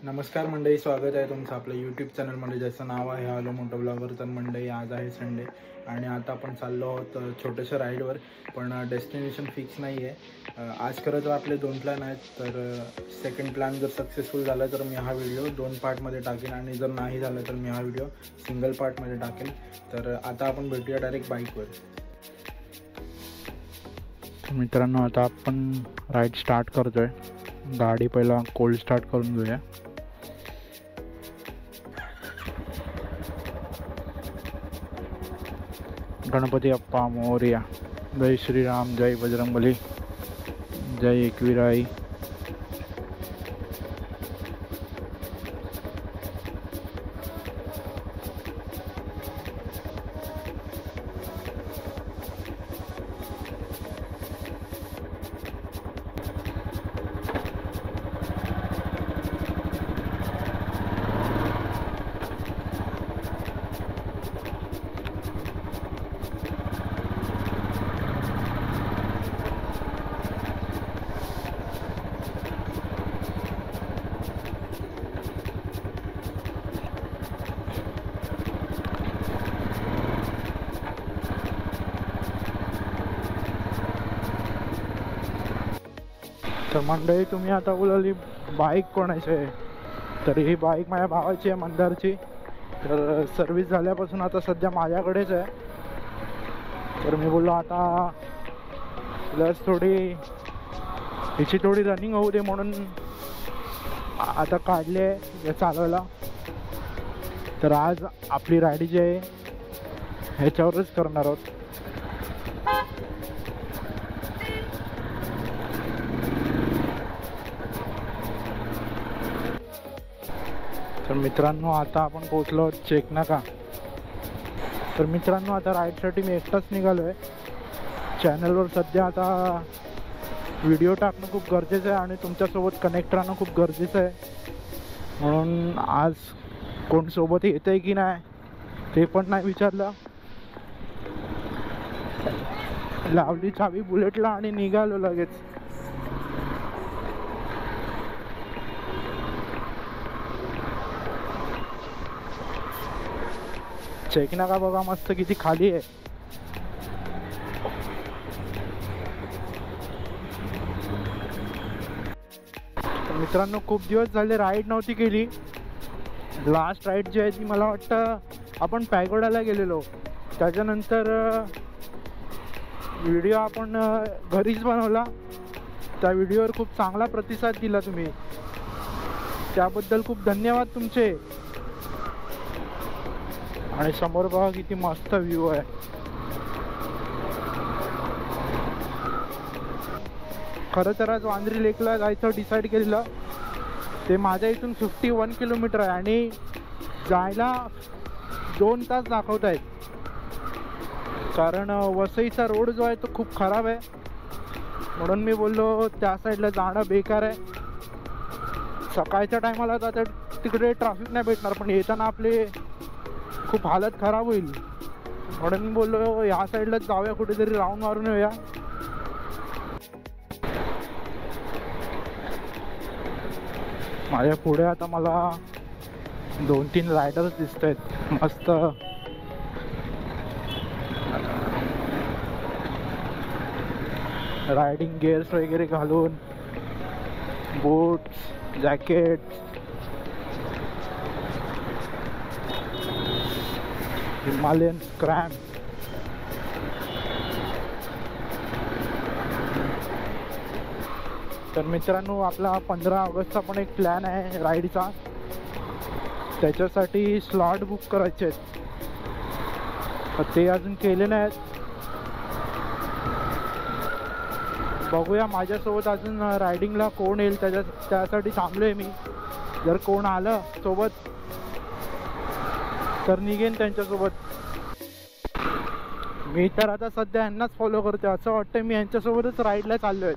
नमस्कार मंडळी, स्वागत आहे तुमचं आपल्या यूट्यूब चॅनलमध्ये ज्याचं नाव आहे हॅलो मोटो ब्लॉगर. तर मंडळी, आज आहे संडे आणि आता आपण चाललो आहोत छोट्याशा राईडवर, पण डेस्टिनेशन फिक्स नाही आहे. आज खरं तर आपले 2 प्लॅन आहेत. तर सेकंड प्लॅन जर सक्सेसफुल झाला तर मी हा व्हिडिओ 2 पार्टमध्ये टाकेन आणि जर नाही झालं तर मी हा व्हिडिओ सिंगल पार्टमध्ये टाकेन. तर आता आपण भेटूया डायरेक्ट बाईकवर. मित्रांनो, आता आपण राईड स्टार्ट करतोय. गाडी पहिला कोल्ड स्टार्ट करून घेऊया. गणपती अप्पा मोरया. जय श्रीराम, जय बजरंगबली, जय एकविराई. तर मंडळी, तुम्ही आता बोलाली बाईक कोणाची आहे, तर ही बाईक माझ्या भावाची आहे, मंदारची. तर सर्विस झाल्यापासून आता सध्या माझ्याकडेच आहे. तर मी बोललो आता प्लस थोडी हिची थोडी रनिंग होऊ दे म्हणून आता काढली आहे चालवायला. तर आज आपली राईड जी आहे ह्याच्यावरच करणार आहोत. तर मित्रांनो, आता आपण पोहोचलो चेक नाका. तर मित्रांनो, आता राईडसाठी मी एकटाच निघालो आहे. चॅनलवर सध्या आता व्हिडिओ टाकणं खूप गरजेचं आहे आणि तुमच्यासोबत कनेक्ट राहणं खूप गरजेचं आहे. म्हणून आज कोण सोबत येतं आहे की नाही ते पण नाही विचारलं. लावली चावी बुलेटला आणि निघालो लगेच. चेक नाका बघा मस्त किती खाली आहे. तर मित्रांनो, खूप दिवस झाले राईड नव्हती केली. लास्ट राईड जी आहे ती मला वाटतं आपण पॅगोडाला गेलेलो. त्याच्यानंतर व्हिडिओ आपण घरीच बनवला. त्या व्हिडिओवर खूप चांगला प्रतिसाद दिला तुम्ही, त्याबद्दल खूप धन्यवाद तुमचे. आणि समोर बघा किती मस्त व्ह्यू आहे. खरं तर आज वांद्री लेकला जायचं डिसाईड केलेलं. ते माझ्या इथून 51 किलोमीटर आहे आणि जायला 2 तास दाखवत आहेत. कारण वसईचा रोड जो आहे तो खूप खराब आहे. म्हणून मी बोललो त्या साईडला जाणं बेकार आहे. सकाळच्या टायमाला तर तिकडे ट्रॅफिक नाही भेटणार, पण येताना आपले खूप हालत खराब होईल. म्हणून मी बोललो ह्या साईडलाच जाऊया, कुठेतरी राऊंड मारून येऊया. माझ्या पुढे आता मला 2-3 रायडर्स दिसत आहेत मस्त. रायडिंग गिअर्स वगैरे घालून, बूट्स, जॅकेट्स, हिमालयन स्क्रॅम्प. तर मित्रांनो, आपला 15 ऑगस्टचा पण एक प्लॅन आहे राईडचा. त्याच्यासाठी स्लॉट बुक करायचे आहेत, ते अजून केले नाहीत. बघूया माझ्यासोबत अजून रायडिंगला कोण येईल, त्यासाठी थांबलो आहे मी. जर कोण आलं सोबत तर निघेन त्यांच्यासोबत. मी तर आता सध्या यांनाच फॉलो करते. असं वाटतं मी यांच्यासोबतच राईडला चाललो आहे.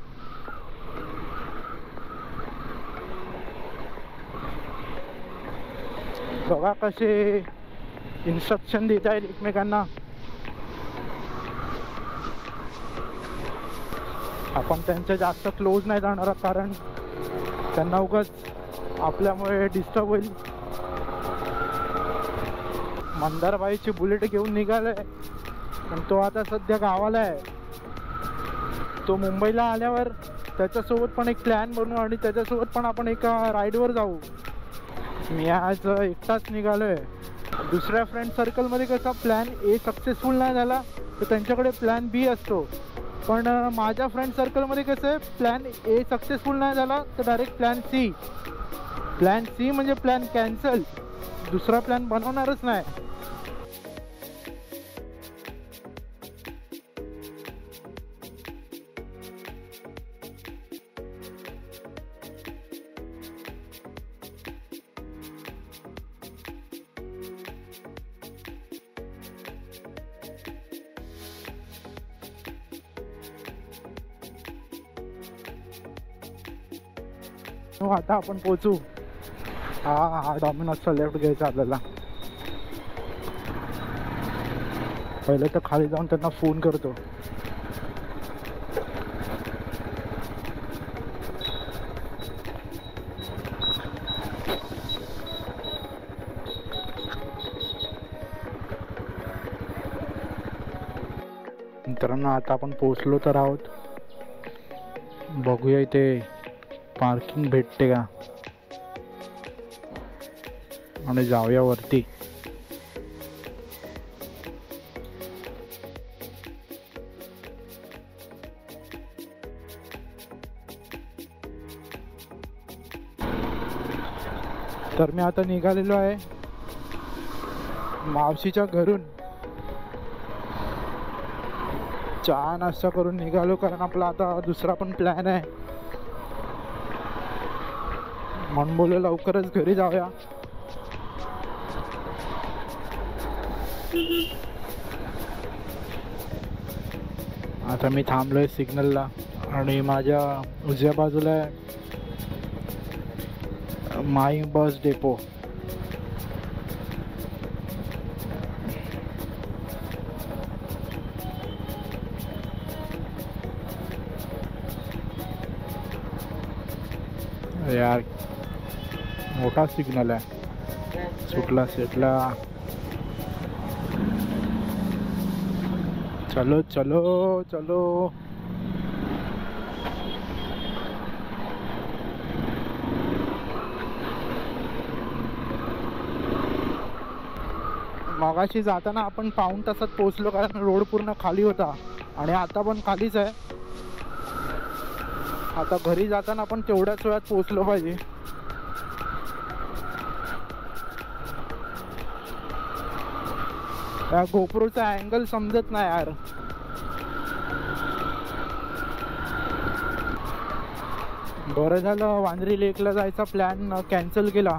बघा कसे इन्स्ट्रक्शन देत आहेत एकमेकांना. आपण त्यांच्या जास्त क्लोज नाही जाणार, कारण त्यांना उगाच आपल्यामुळे डिस्टर्ब होईल. मंदारबाईची बुलेट घेऊन निघालाय पण तो आता सध्या गावाला आहे. तो मुंबईला आल्यावर त्याच्यासोबत पण एक प्लॅन बनवू आणि त्याच्यासोबत पण आपण एका राईडवर जाऊ. मी आज एकटाच निघालोय. दुसऱ्या फ्रेंड सर्कलमध्ये कसा प्लॅन ए सक्सेसफुल नाही झाला तर त्यांच्याकडे प्लॅन बी असतो, पण माझ्या फ्रेंड सर्कलमध्ये कसं आहे, प्लॅन ए सक्सेसफुल नाही झाला तर direct plan C. Plan C म्हणजे प्लॅन कॅन्सल, दुसरा प्लॅन बनवणारच नाही. आता आपण पोचू. हा डॉमिनोजचा लेफ्ट घ्यायचा आपल्याला. पहिले तर खाली जाऊन त्यांना फोन करतो. मित्रांनो आता आपण पोचलो तर आहोत. बघूया इथे पार्किंग भेटते का आणि जाऊया वरती. तर मी आता निघालेलो आहे मावशीच्या घरून. चहा नाश्ता करून निघालो कारण आपला आता दुसरा पण प्लॅन आहे. म्हणून बोललो लवकरच घरी जाऊया. आता मी थांबलोय सिग्नलला आणि माझ्या उजव्या बाजूला माई बस डेपो. यार मोठा सिग्नल आहे. सुटला सेटला. चलो चलो चलो. मगाशी जाताना आपण पाऊण तासात पोहोचलो कारण रोड पूर्ण खाली होता आणि आता पण खालीच आहे. आता घरी जाताना आपण तेवढ्याच वेळात पोहोचलो पाहिजे. त्या गोप्रोचा अँगल समजत नाही यार. बरं झालं वांद्री लेकला जायचा प्लॅन कॅन्सल केला,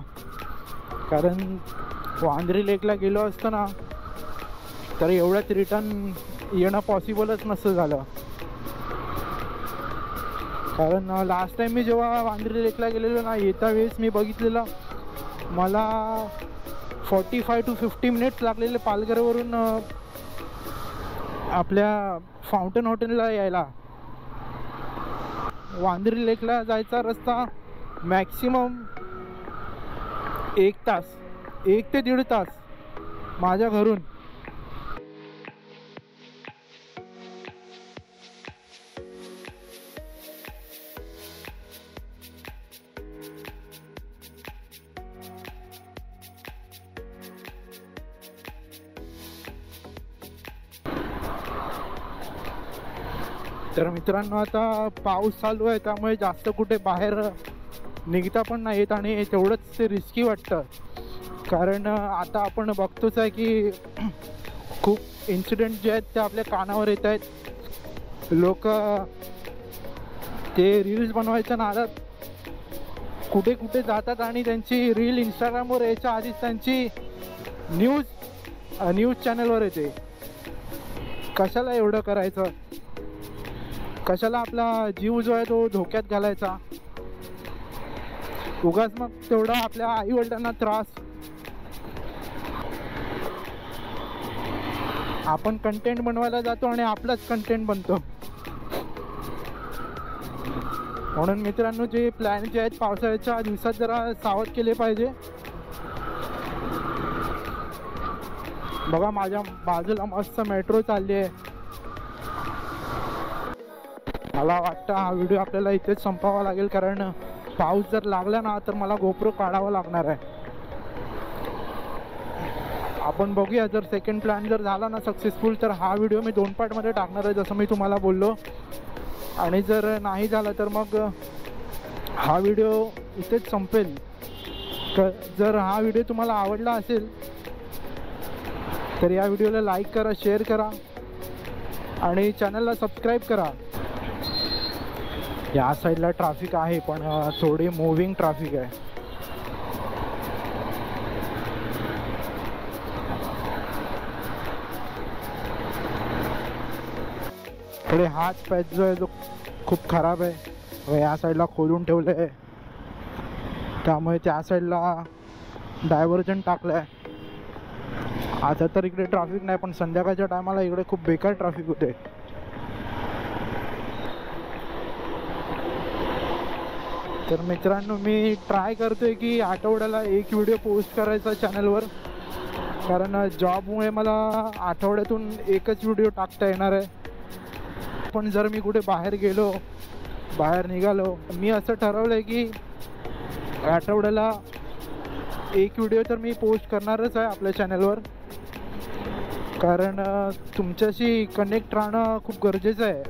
कारण वांद्री लेकला गेलो असतो ना तर एवढ्यात रिटर्न येणं पॉसिबलच नसतं झालं. कारण लास्ट टाइम मी जेव्हा वांद्री लेकला गेलेलो ना, येत्या वेळेस मी बघितलेलं मला 45 to 50 मिनिट्स लागलेले पालघरवरून आपल्या फाउंटन हॉटेलला यायला. वांद्री लेकला जायचा रस्ता मॅक्सिमम 1 तास, 1 ते 1.5 तास माझ्या घरून. तर मित्रांनो आता पाऊस चालू आहे त्यामुळे जास्त कुठे बाहेर निघता पण नाही येत आणि तेवढंच ते रिस्की वाटतं. कारण आता आपण बघतोच आहे की खूप इन्सिडेंट जे आहेत ते आपल्या कानावर येत आहेत. लोक ते रील्स बनवायच्या नादात कुठे कुठे जातात आणि त्यांची रील इंस्टाग्रामवर यायच्या आधीच त्यांची न्यूज चॅनलवर येते. कशाला एवढं करायचं? कशाला आपला जीव जो आहे तो धोक्यात घालायचा? उगाच मग तेवढा आपल्या आईवडिलांना त्रास. आपण कंटेंट बनवायला जातो आणि आपलाच कंटेंट बनतो. म्हणून मित्रांनो जे प्लॅन जे आहेत पावसाळ्याच्या दिवसात जरा सावध केले पाहिजे. बघा माझ्या बाजूला मस्त मेट्रो चालली आहे. मला वाटतं हा व्हिडिओ आपल्याला इथेच संपवावा लागेल, कारण पाऊस जर लागला ना तर मला गोप्रो काढावा लागणार आहे. आपण बघूया, जर सेकंड प्लॅन जर झाला ना सक्सेसफुल तर हा व्हिडिओ मी 2 पार्टमध्ये टाकणार आहे जसं मी तुम्हाला बोललो. आणि जर नाही झालं तर मग हा व्हिडिओ इथेच संपेल. जर हा व्हिडिओ तुम्हाला आवडला असेल तर या व्हिडिओला लाईक करा, शेअर करा आणि चॅनलला सबस्क्राईब करा. या साईडला ट्रॅफिक आहे पण थोडी मूव्हिंग ट्रॅफिक आहे. थोडे हात पॅच जो आहे जो खूप खराब आहे व या साईडला खोलून ठेवलं आहे, त्यामुळे त्या साईडला डायव्हर्जन टाकलं आहे. आता तर इकडे ट्रॅफिक नाही पण संध्याकाळच्या टायमाला इकडे खूप बेकार ट्रॅफिक होते. तर मित्रांनो मी ट्राय करतोय की आठवड्याला एक व्हिडिओ पोस्ट करायचा चॅनलवर, कारण जॉबमुळे मला आठवड्यातून एकच व्हिडिओ टाकता येणार आहे. पण जर मी कुठे बाहेर निघालो मी असं ठरवलं आहे की आठवड्याला एक व्हिडिओ तर मी पोस्ट करणारच आहे आपल्या चॅनलवर, कारण तुमच्याशी कनेक्ट राहणं खूप गरजेचं आहे.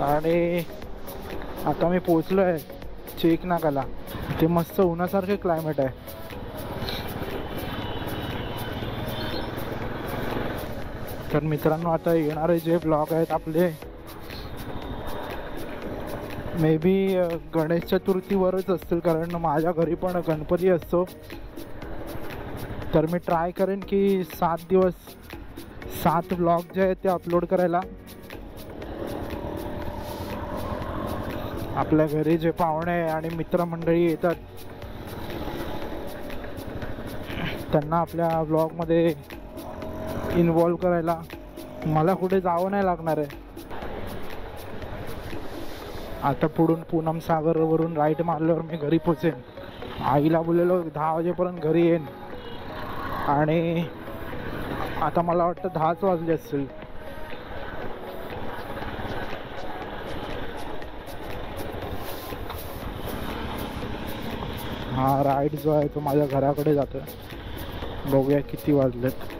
आणि आता मी पोचलो आहे चेकनाकाला. ते मस्त उन्हासारखे क्लायमेट आहे. तर मित्रांनो आता येणारे जे ब्लॉग आहेत आपले मे बी गणेश चतुर्थीवरच असतील, कारण माझ्या घरी पण गणपती असतो. तर मी ट्राय करेन की 7 दिवस 7 ब्लॉग जे आहेत ते अपलोड करायला. आपल्या घरी जे पाहुणे आणि मित्रमंडळी येतात त्यांना आपल्या ब्लॉगमध्ये इन्व्हॉल्व करायला मला कुठे जावं नाही लागणार आहे. आता पुढून पूनम सागरवरून राईट मारल्यावर मी घरी पोचेन. आईला बोललेलो 10 वाजेपर्यंत घरी येईन आणि आता मला वाटतं 10च वाजले असतील. हा राईड जो आहे तो माझ्या घराकडे जातो. बघूया किती वाजलेत.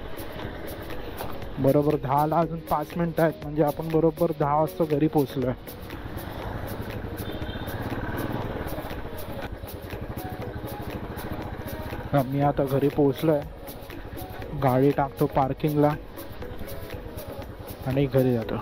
बरोबर 10ला अजून 5 मिनिटं आहेत, म्हणजे आपण बरोबर 10 वाजता घरी पोचलो आहे. मी आता घरी पोचलो आहे. गाडी टाकतो पार्किंगला आणि घरी जातो.